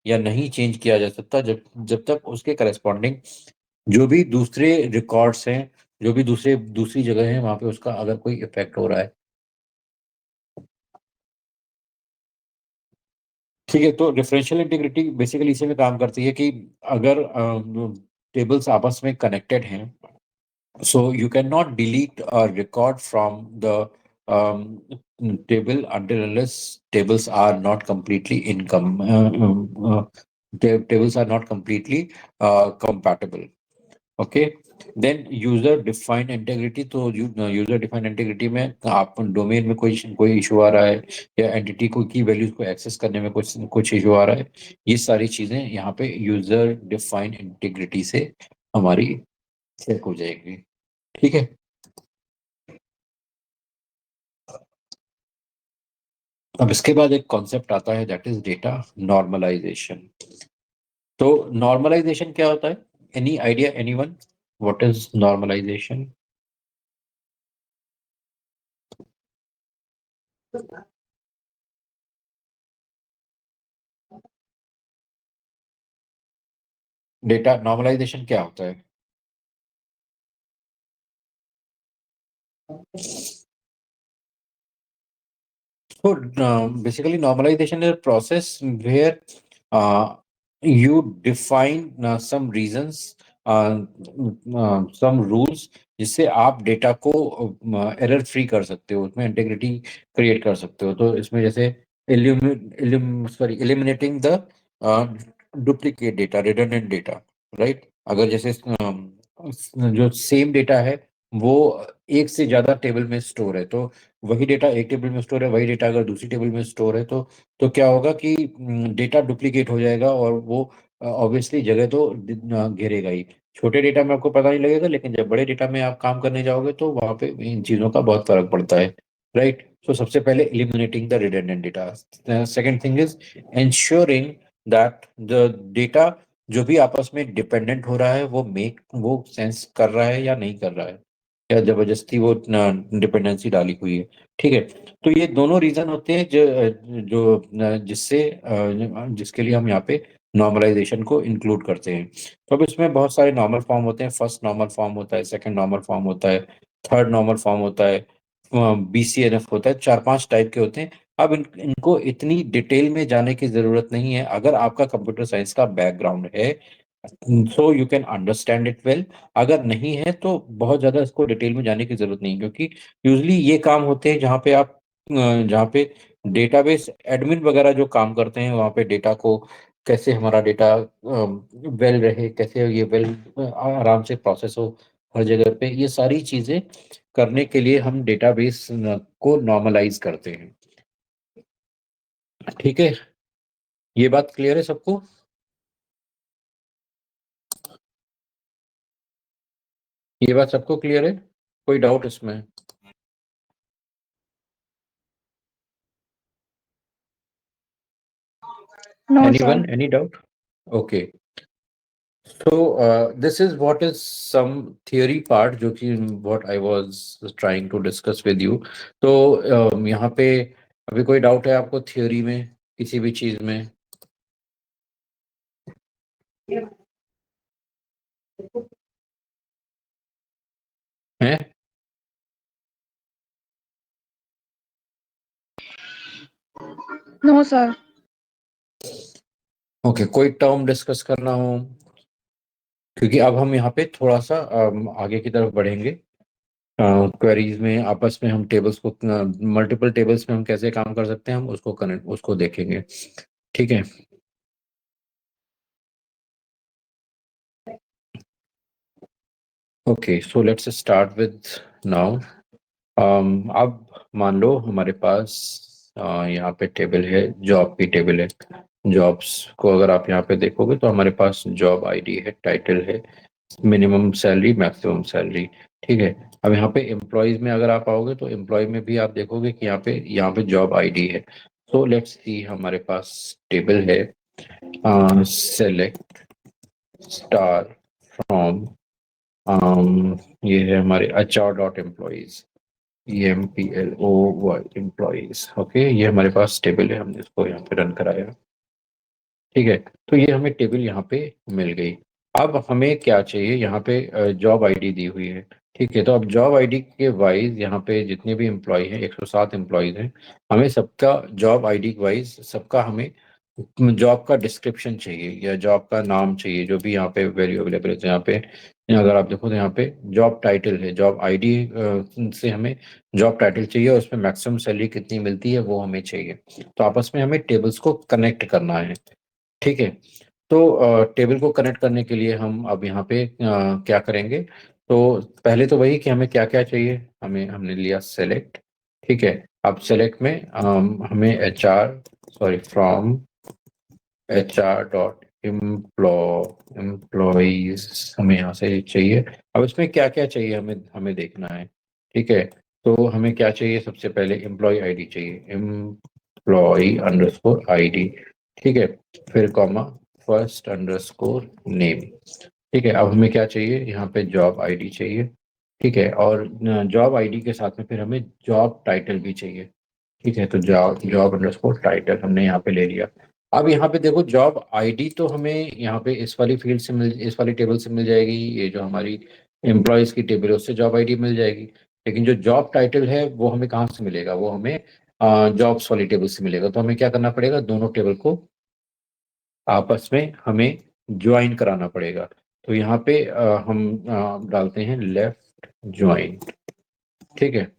या नहीं चेंज किया जा सकता जब जब तक उसके करस्पॉन्डिंग जो भी दूसरे रिकॉर्ड्स हैं, जो भी दूसरी जगह है वहां पे उसका अगर कोई इफेक्ट हो रहा है। ठीक है, तो डिफरेंशियल इंटीग्रिटी बेसिकली इसी में काम करती है कि अगर टेबल्स आपस में कनेक्टेड हैं, so you cannot delete a record from the table until unless tables are not completely tables are not completely compatible. Okay, then user defined integrity. तो यूजर डिफाइंड इंटेग्रिटी में आप डोमेन में कोई इशू आ रहा है या एंटिटी को की वैल्यूज को एक्सेस करने में कुछ कुछ इशू आ रहा है, ये सारी चीजें यहाँ पे यूजर डिफाइंड इंटेग्रिटी से हमारी चेक हो जाएगी। ठीक है। अब इसके बाद एक कॉन्सेप्ट आता है दैट इज डेटा नॉर्मलाइजेशन। तो नॉर्मलाइजेशन क्या होता है? Any idea, anyone, what is normalization? Data normalization क्या होता है? So basically, normalization is a process where you define some reasons, some rules, जिससे आप डेटा को एरर फ्री कर सकते हो, उसमें इंटेग्रिटी क्रिएट कर सकते हो। तो इसमें जैसे eliminating the duplicate data, redundant data, right? अगर जैसे जो सेम डेटा है वो एक से ज्यादा टेबल में स्टोर है, तो वही डेटा एक टेबल में स्टोर है, वही डेटा अगर दूसरी टेबल में स्टोर है, तो क्या होगा कि डेटा डुप्लीकेट हो जाएगा और वो ऑब्वियसली जगह तो घेरेगा ही। छोटे डेटा में आपको पता नहीं लगेगा, लेकिन जब बड़े डेटा में आप काम करने जाओगे तो वहां पे इन चीजों का बहुत फर्क पड़ता है, राइट? सो सबसे पहले eliminating the redundant data. Second thing is ensuring that the data जो भी आपस में डिपेंडेंट हो रहा है वो सेंस कर रहा है या नहीं कर रहा है, या जबरदस्ती वो डिपेंडेंसी डाली हुई है। ठीक है। तो ये दोनों रीजन होते हैं जो जो जिसके लिए हम यहाँ पे नॉर्मलाइजेशन को इंक्लूड करते हैं। तो अब इसमें बहुत सारे नॉर्मल फॉर्म होते हैं। फर्स्ट नॉर्मल फॉर्म होता है, सेकंड नॉर्मल फॉर्म होता है, थर्ड नॉर्मल फॉर्म होता है, बीसीएनएफ होता है। चार पांच टाइप के होते हैं। अब इनको इतनी डिटेल में जाने की जरूरत नहीं है। अगर आपका कंप्यूटर साइंस का बैकग्राउंड है so you can understand it well. अगर नहीं है तो बहुत ज्यादा इसको डिटेल में जाने की जरूरत नहीं, क्योंकि यूजली ये काम होते हैं जहाँ पे डेटाबेस एडमिन वगैरह जो काम करते हैं, वहाँ पे डेटा को कैसे हमारा डेटा वेल रहे, कैसे ये वेल आराम से प्रोसेस हो हर जगह पे, ये सारी चीजें करने के लिए हम डेटाबेस को नॉर्मलाइज करते हैं। ठीक है, ये बात क्लियर है सबको? ये बात सबको क्लियर है? कोई डाउट इसमें? No, sir. Anyone? Any doubt? Okay. So this is what is some theory part जो कि what I was trying to discuss with you. तो यहाँ पे अभी कोई डाउट है आपको थियोरी में? किसी भी चीज में है? No sir. ओके, कोई टर्म डिस्कस करना हो? क्योंकि अब हम यहाँ पे थोड़ा सा आगे की तरफ बढ़ेंगे। क्वेरीज में आपस में हम टेबल्स को, मल्टीपल टेबल्स में हम कैसे काम कर सकते हैं, हम उसको कनेक्ट उसको देखेंगे। ठीक है। Okay, so let's start with now. अब मान लो हमारे पास यहाँ पे टेबल है, जॉब की टेबल है। जॉब्स को अगर आप यहाँ पे देखोगे तो हमारे पास जॉब आईडी है, टाइटल है, मिनिमम सैलरी, मैक्सिमम सैलरी। ठीक है। अब यहाँ पे एम्प्लॉयज में अगर आप आओगे तो एम्प्लॉय में भी आप देखोगे कि यहाँ पे जॉब आईडी है। सो लेट्स सी, हमारे पास टेबल है, सेलेक्ट स्टार फ्रॉम, ये है हमारे HR.employees, EMPLOY एम्प्लॉयज। ओके, ये हमारे पास टेबल है, हमने इसको यहाँ पे रन कराया। ठीक है। तो ये हमें टेबल यहाँ पे मिल गई। अब हमें क्या चाहिए, यहाँ पे जॉब आईडी दी हुई है। ठीक है। तो अब जॉब आईडी के वाइज यहाँ पे जितने भी एम्प्लॉय हैं, 107 एम्प्लॉयज हैं, हमें सबका जॉब आईडी वाइज सबका हमें जॉब का डिस्क्रिप्शन चाहिए या जॉब का नाम चाहिए, जो भी यहाँ पे वैल्यू अवेलेबल है। तो यहाँ पे अगर आप देखो तो यहाँ पे जॉब टाइटल है, जॉब आईडी से हमें जॉब टाइटल चाहिए और उसमें मैक्सिमम सैलरी कितनी मिलती है वो हमें चाहिए। तो आपस में हमें टेबल्स को कनेक्ट करना है। ठीक है। तो टेबल को कनेक्ट करने के लिए हम अब यहाँ पे क्या करेंगे? तो पहले तो वही कि हमें क्या क्या चाहिए, हमने लिया सेलेक्ट। ठीक है। अब सेलेक्ट में हमें फ्रॉम HR.एम्प्लॉयज हमें यहाँ से चाहिए। अब इसमें क्या क्या चाहिए हमें हमें देखना है। ठीक है। तो हमें क्या चाहिए, सबसे पहले एम्प्लॉय आईडी चाहिए, एम्प्लॉय_ID। ठीक है। फिर कॉमा, first_name। ठीक है। अब हमें क्या चाहिए, यहाँ पे जॉब आईडी चाहिए। ठीक है। और जॉब आईडी के साथ में फिर हमें जॉब टाइटल भी चाहिए। ठीक है। तो जॉब_टाइटल हमने यहाँ पे ले लिया। अब यहाँ पे देखो, जॉब आईडी तो हमें यहाँ पे इस वाली टेबल से मिल जाएगी, ये जो हमारी एम्प्लॉयज की टेबल है उससे जॉब आईडी मिल जाएगी। लेकिन जो जॉब टाइटल है वो हमें कहाँ से मिलेगा, वो हमें जॉब्स वाली टेबल से मिलेगा। तो हमें क्या करना पड़ेगा, दोनों टेबल को आपस में हमें ज्वाइन कराना पड़ेगा। तो यहाँ पे हम डालते हैं लेफ्ट ज्वाइन। ठीक है।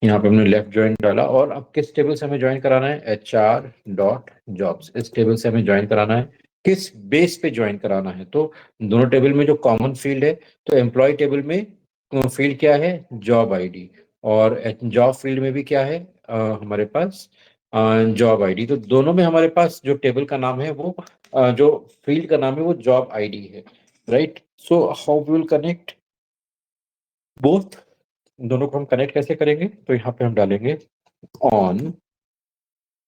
यहाँ पे हमने लेफ्ट ज्वाइन डाला। और अब किस टेबल से हमें ज्वाइन कराना है, HR.jobs, इस टेबल से हमें ज्वाइन कराना है। किस बेस पे ज्वाइन कराना है, तो दोनों टेबल में जो कॉमन फील्ड है, तो एम्प्लॉय टेबल में फील्ड क्या है, जॉब आईडी। और जॉब फील्ड में भी क्या है, हमारे पास जॉब आईडी। तो दोनों में हमारे पास जो टेबल का नाम है वो जो फील्ड का नाम है वो जॉब आईडी है। Right. So how we will connect both, दोनों को हम कनेक्ट कैसे करेंगे, तो यहाँ पे हम डालेंगे ऑन।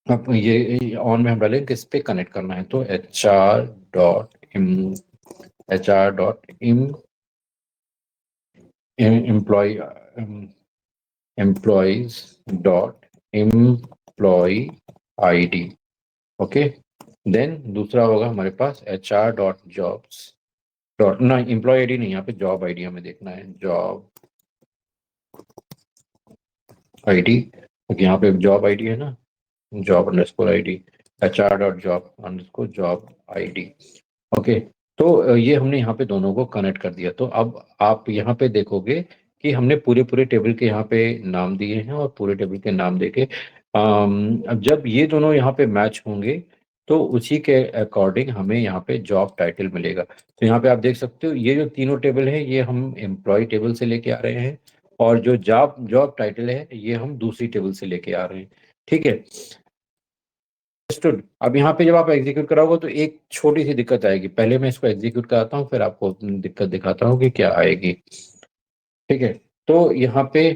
अब ये ऑन में हम डालेंगे किस पे कनेक्ट करना है, तो HR.im employee employees dot employ ID. Okay. Then दूसरा होगा हमारे पास HR.jobs डॉट, ना एम्प्लॉय आईडी नहीं, यहाँ पे जॉब आईडी हमें देखना है, जॉब आईडी। क्योंकि यहाँ पे जॉब आईडी है ना, job_id, HR.job_job ID। ओके। तो ये हमने यहाँ पे दोनों को कनेक्ट कर दिया। तो अब आप यहाँ पे देखोगे कि हमने पूरे पूरे टेबल के यहाँ पे नाम दिए हैं और पूरे टेबल के नाम देके अब जब ये दोनों यहाँ पे मैच होंगे तो उसी के अकॉर्डिंग हमें यहाँ पे जॉब टाइटल मिलेगा। तो यहाँ पे आप देख सकते हो, ये जो तीनों टेबल है ये हम एम्प्लॉय टेबल से लेके आ रहे हैं, और जो जॉब जॉब टाइटल है ये हम दूसरी टेबल से लेके आ रहे हैं। ठीक है। अंडरस्टूड। अब यहाँ पे जब आप एग्जीक्यूट कराओगे तो एक छोटी सी दिक्कत आएगी, पहले मैं इसको एग्जीक्यूट कराता हूँ फिर आपको दिक्कत दिखाता हूँ कि क्या आएगी। ठीक है। तो यहाँ पे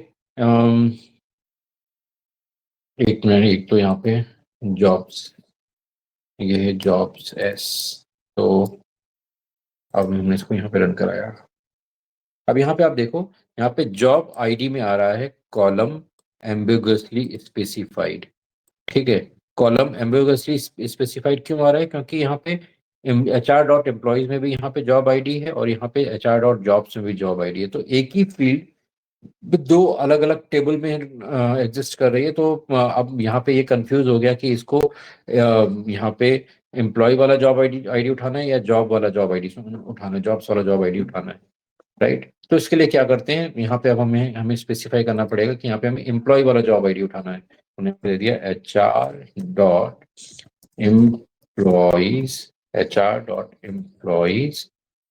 एक मिनट, एक तो यहाँ पे जॉब्स, ये है जॉब्स एस। तो अब हमने इसको यहाँ पे रन कराया। अब यहाँ पे आप देखो, यहाँ पे जॉब आईडी में आ रहा है कॉलम एम्बिगुअसली स्पेसिफाइड। ठीक है। कॉलम एम्बिगुअसली स्पेसिफाइड क्यों आ रहा है? क्योंकि यहाँ पे HR डॉट एम्प्लॉयज में भी यहाँ पे जॉब आईडी है और यहाँ पे HR डॉट जॉब्स में भी जॉब आईडी है, तो एक ही फील्ड दो अलग अलग टेबल में एग्जिस्ट कर रही है। तो अब यहाँ पे ये कंफ्यूज हो गया कि इसको यहाँ पे एम्प्लॉय वाला जॉब आईडी आईडी उठाना है या जॉब वाला जॉब आईडी उठाना है, जॉब्स वाला जॉब आईडी उठाना है, राइट? तो इसके लिए क्या करते हैं, यहाँ पे अब हमें हमें स्पेसिफाई करना पड़ेगा कि यहाँ पे हमें एम्प्लॉय वाला जॉब आईडी उठाना है। हमने दे दिया HR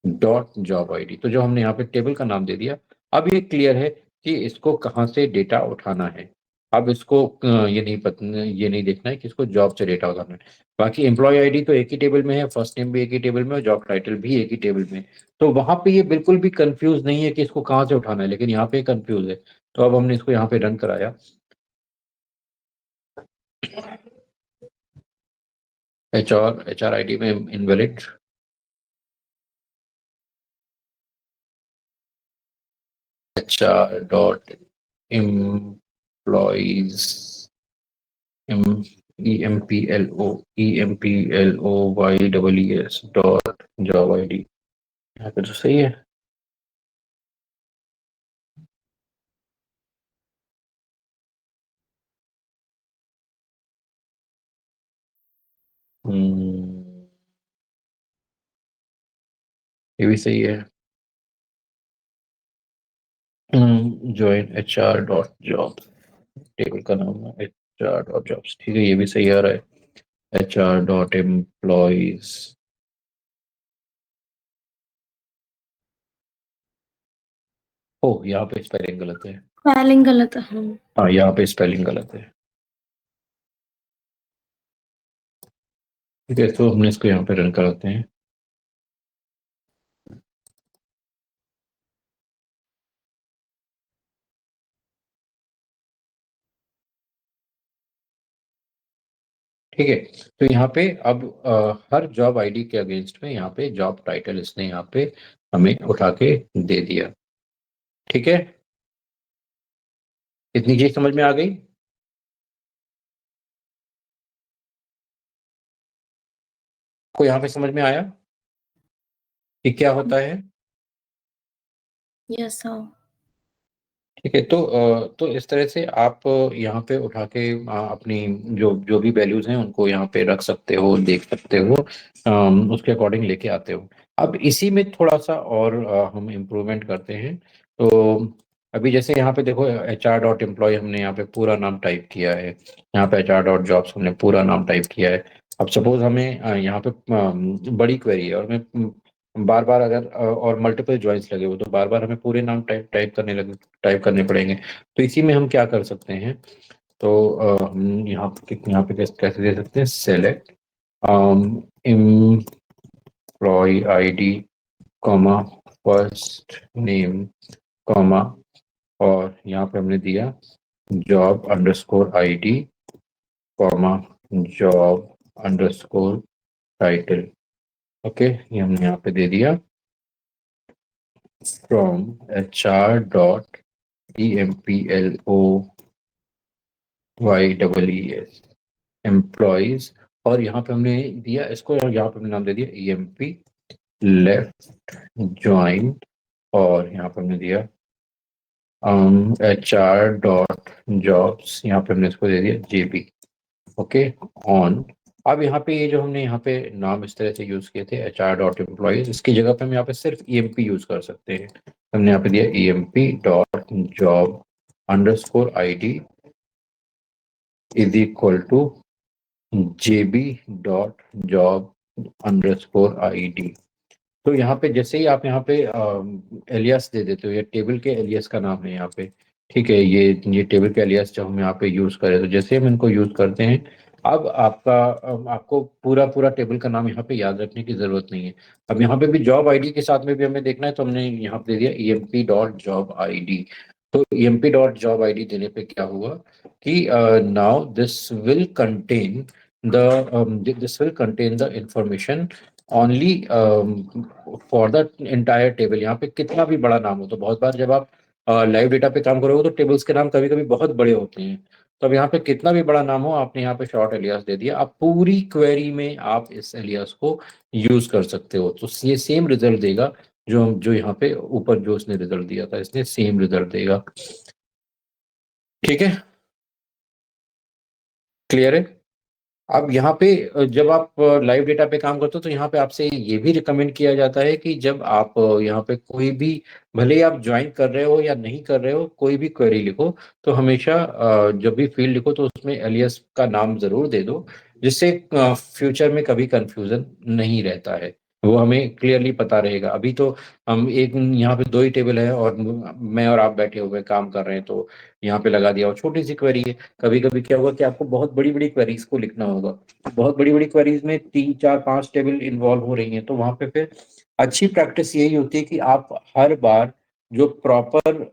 डॉट जॉब आईडी। तो जो हमने यहाँ पे टेबल का नाम दे दिया, अब ये क्लियर है कि इसको कहाँ से डेटा उठाना है। अब इसको ये नहीं देखना है कि इसको जॉब से डेटा उठाना है। बाकी एम्प्लॉय आईडी तो एक ही टेबल में है, फर्स्ट नेम भी एक ही टेबल में और जॉब टाइटल भी एक ही टेबल में है। तो वहां पे ये बिल्कुल भी कंफ्यूज नहीं है कि इसको कहाँ से उठाना है, लेकिन यहाँ पे कंफ्यूज है। तो अब हमने इसको यहाँ पे रन कराया। HR आईडी में invalid, HR dot employees EMPLOYEES dot job ID. यहाँ पे तो सही है। ये भी सही है। Join HR dot job, table का नाम है HR डॉट जॉब्स, ठीक है, ये भी सही आ रहा है। HR डॉट एम्प्लॉइज, ओ यहाँ पे स्पेलिंग गलत है। स्पेलिंग गलत है। हाँ, यहाँ पे स्पेलिंग गलत है। ठीक है, तो हमने इसको यहाँ पे रन कराते हैं। ठीक है, तो यहाँ पे अब हर जॉब आईडी के अगेंस्ट में यहाँ पे जॉब टाइटल इसने यहाँ पे हमें उठा के दे दिया। ठीक है, इतनी चीज समझ में आ गई? को यहाँ पे समझ में आया कि क्या होता है? Yes sir. ठीक है, तो इस तरह से आप यहाँ पे उठा के अपनी जो जो भी वैल्यूज हैं उनको यहाँ पे रख सकते हो, देख सकते हो, उसके अकॉर्डिंग लेके आते हो। अब इसी में थोड़ा सा और हम इम्प्रूवमेंट करते हैं। तो अभी जैसे यहाँ पे देखो, HR डॉट एम्प्लॉय हमने यहाँ पे पूरा नाम टाइप किया है, यहाँ पे HR डॉट जॉब्स हमने पूरा नाम टाइप किया है। अब सपोज हमें यहाँ पे बड़ी क्वेरी है और मैं बार बार अगर और मल्टीपल ज्वाइंस लगे हो तो बार बार हमें पूरे नाम टाइप करने पड़ेंगे। तो इसी में हम क्या कर सकते हैं, तो हम यहाँ पे कैसे दे सकते हैं, select employee ID comma first name comma, और यहाँ पे हमने दिया job underscore ID comma job underscore title. Okay, ये हमने यहाँ पे दे दिया from HR dot EMPLOYEES employees, और यहाँ पे हमने दिया इसको, यहाँ पे हमने नाम दे दिया EMP लेफ्ट ज्वाइन, और यहाँ पे हमने दिया HR डॉट जॉब्स, यहाँ पे हमने इसको दे दिया JB। Okay, on. अब यहाँ पे ये जो हमने यहाँ पे नाम इस तरह से यूज किए थे HR डॉट एम्प्लॉइज, इसकी जगह पे हम यहाँ पे सिर्फ EMP यूज कर सकते हैं। हमने यहाँ पे दिया EMP dot job underscore ID is equal to JB dot job underscore ID। तो यहाँ पे जैसे ही आप यहाँ पे एलियास दे देते हो, ये टेबल के एलियास का नाम है यहाँ पे, ठीक है, ये टेबल के एलियास जो हम यहाँ पे यूज करें, तो जैसे हम इनको यूज करते हैं, अब आपको पूरा पूरा टेबल का नाम यहाँ पे याद रखने की जरूरत नहीं है। अब यहाँ पे भी जॉब आईडी के साथ में भी हमें देखना है, तो हमने यहाँ पे दे दिया EMP डॉट जॉब आईडी। तो EMP डॉट जॉब आईडी देने पे क्या हुआ कि now this will contain the information only for the entire table. यहाँ पे कितना भी बड़ा नाम हो, तो बहुत बार जब आप लाइव डेटा पे काम करोगे तो टेबल्स के नाम कभी कभी बहुत बड़े होते हैं, तो अब यहाँ पे कितना भी बड़ा नाम हो, आपने यहाँ पे शॉर्ट एलियास दे दिया, अब पूरी क्वेरी में आप इस एलियास को यूज कर सकते हो, तो ये सेम रिजल्ट देगा जो यहाँ पे ऊपर जो इसने रिजल्ट दिया था, इसने सेम रिजल्ट देगा। ठीक है, क्लियर है। अब यहाँ पे जब आप लाइव डेटा पे काम करते हो, तो यहाँ पे आपसे ये भी रिकमेंड किया जाता है कि जब आप यहाँ पे कोई भी, भले ही आप ज्वाइन कर रहे हो या नहीं कर रहे हो, कोई भी क्वेरी लिखो, तो हमेशा जब भी फील्ड लिखो तो उसमें एलियस का नाम जरूर दे दो, जिससे फ्यूचर में कभी कंफ्यूजन नहीं रहता है, वो हमें क्लियरली पता रहेगा। अभी तो हम एक यहाँ पे दो ही टेबल है और मैं और आप बैठे हुए काम कर रहे हैं, तो यहाँ पे लगा दिया, और छोटी सी क्वेरी है। कभी कभी क्या होगा कि आपको बहुत बड़ी बड़ी क्वेरीज को लिखना होगा, बहुत बड़ी बड़ी क्वेरीज में 3 4 5 टेबल इन्वॉल्व हो रही हैं, तो वहां पे फिर अच्छी प्रैक्टिस यही होती है कि आप हर बार जो प्रॉपर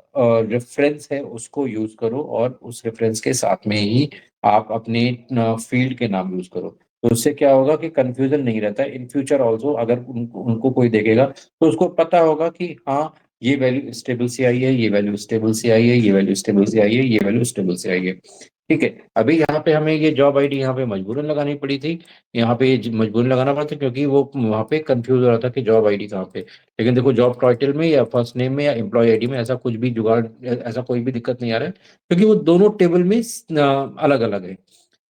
रेफरेंस है उसको यूज करो, और उस रेफरेंस के साथ में ही आप अपने फील्ड के नाम यूज करो। तो उससे क्या होगा कि कंफ्यूजन नहीं रहता है इन फ्यूचर ऑल्सो, अगर उनको कोई देखेगा तो उसको पता होगा कि हाँ, ये वैल्यू स्टेबल से आई है, ये वैल्यू स्टेबल से आई है, ये वैल्यू स्टेबल से आई है, ये वैल्यू स्टेबल से आई है। ठीक है, अभी यहाँ पे हमें ये जॉब आईडी यहाँ पे मजबूरन लगानी पड़ी थी, यहाँ पे मजबूरन लगाना पड़ा था, क्योंकि वो वहाँ पे कंफ्यूज हो रहा था कि जॉब आईडी कहाँ पे। लेकिन देखो, जॉब टाइटल में या फर्स्ट नेम में या एम्प्लॉय आईडी में ऐसा कुछ भी जुगाड़, ऐसा कोई भी दिक्कत नहीं आ रहा है, क्योंकि वो दोनों टेबल में अलग अलग है,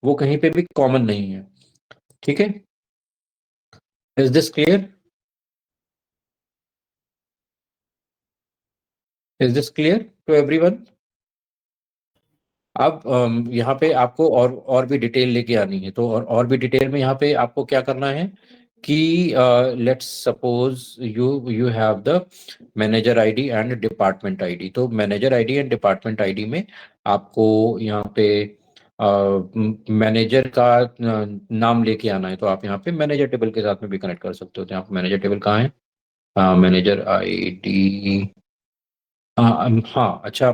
वो कहीं पे भी कॉमन नहीं है। ठीक है, is this clear? Is this clear to everyone? अब यहाँ पे आपको और भी डिटेल लेके आनी है, तो और भी डिटेल में यहाँ पे आपको क्या करना है कि let's suppose you you have the manager ID and department ID. तो manager ID and department ID में आपको यहाँ पे मैनेजर का नाम लेके आना है, तो आप यहाँ पे मैनेजर टेबल के साथ में भी कनेक्ट कर सकते हो। तो यहाँ पे मैनेजर टेबल कहाँ है? मैनेजर आईडी, हाँ हाँ, अच्छा।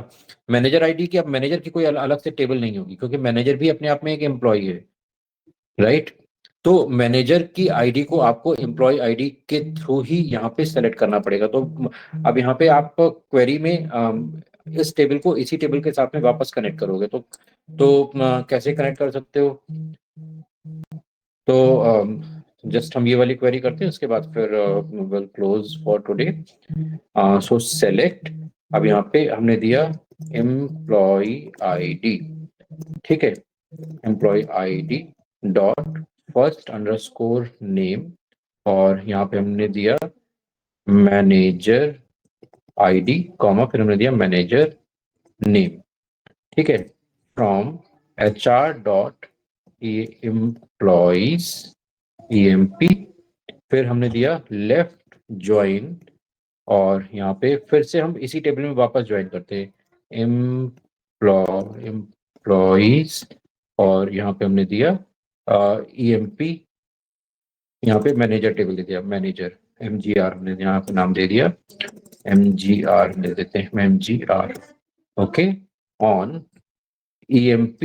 मैनेजर आईडी की, अब मैनेजर की कोई अलग से टेबल नहीं होगी, क्योंकि मैनेजर भी अपने आप में एक एम्प्लॉय है, राइट? तो मैनेजर की आईडी को आपको एम्प्लॉय आईडी के थ्रू ही यहाँ पे सेलेक्ट करना पड़ेगा। तो अब यहाँ पे आप क्वेरी में इस टेबल को इसी टेबल के साथ में वापस कनेक्ट करोगे, तो कैसे कनेक्ट कर सकते हो? तो जस्ट हम ये वाली क्वेरी करते हैं, उसके बाद फिर will close for today. So select, अब यहाँ पे हमने दिया एम्प्लॉय आईडी, ठीक है, employee ID dot first underscore name, और यहाँ पे हमने दिया मैनेजर आईडी कॉमा, फिर हमने दिया मैनेजर नेम। ठीक है, from HR dot employees EMP, फिर हमने दिया लेफ्ट ज्वाइन, और यहाँ पे फिर से हम इसी टेबल में वापस ज्वाइन करते हैं, एम्प्लॉइज, और यहाँ पे हमने दिया EMP, यहाँ पे मैनेजर टेबल दे दिया, मैनेजर MGR हमने यहाँ पे नाम दे दिया, MGR दे देते हैं, MGR। Okay, on EMP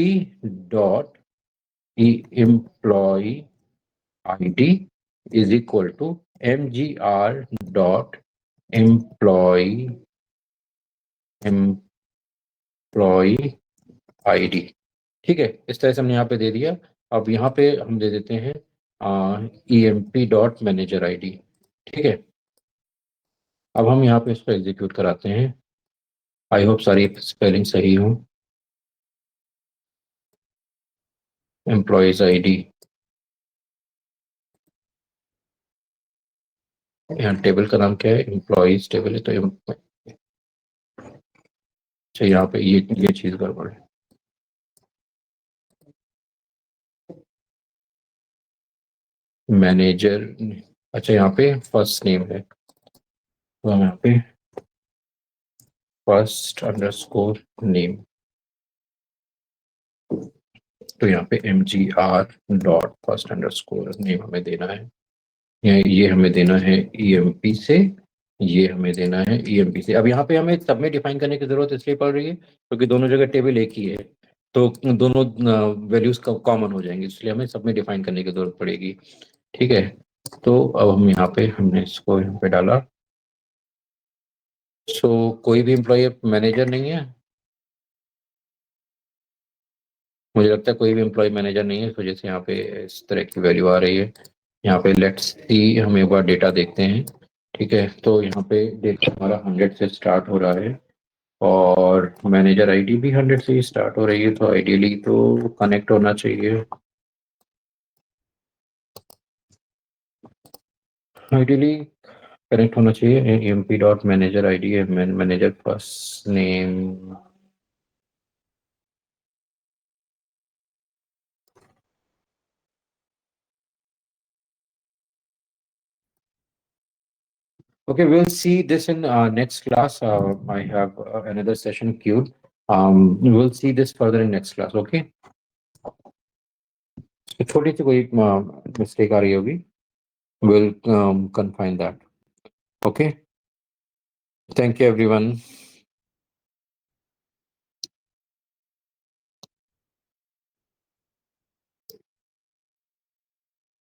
dot employ ID is equal to MGR dot employ ID. ठीक है, इस तरह से हमने यहाँ पे दे दिया। अब यहाँ पे हम दे देते हैं EMP डॉट मैनेजर आईडी। ठीक है, अब हम यहाँ पे इसको एग्जीक्यूट कराते हैं। आई होप सारी स्पेलिंग सही हो। एम्प्लॉयज आईडी, यहाँ टेबल का नाम क्या है? एम्प्लॉयज टेबल है, तो अच्छा, यहाँ पे ये चीज गड़बड़ है। मैनेजर, अच्छा यहाँ पे फर्स्ट नेम है, तो हम यहाँ पे फर्स्ट अंडरस्कोर नेम, तो यहाँ पे MGR dot first underscore name हमें देना है। ये हमें देना है EMP से, ये हमें देना है EMP से। अब यहाँ पे हमें सब में डिफाइन करने की जरूरत इसलिए पड़ रही है क्योंकि दोनों जगह टेबल एक ही है, तो दोनों वैल्यूज कॉमन हो जाएंगे, इसलिए हमें सब में डिफाइन करने की जरूरत पड़ेगी। ठीक है, तो अब हम यहाँ पे हमने इसको यहाँ पे डाला। सो कोई भी एम्प्लॉय मैनेजर नहीं है? मुझे लगता है कोई भी एम्प्लॉय मैनेजर नहीं है, इस वजह से यहाँ पे इस तरह की वैल्यू आ रही है। यहाँ पे लेट्स सी, हम एक बार डेटा देखते हैं। ठीक है, तो यहाँ पे डेटा हमारा 100 से स्टार्ट हो रहा है और मैनेजर आईडी भी 100 से ही स्टार्ट हो रही है, तो आइडियली तो कनेक्ट होना चाहिए। आइडियली कनेक्ट होना चाहिए। M P dot manager I D, manager first name. Okay, we'll see this in next class. I have another session queued. We'll see this further in next class. Okay. छोटी सी कोई मिस्टेक आ रही होगी, we'll confine that. Okay. Thank you, everyone.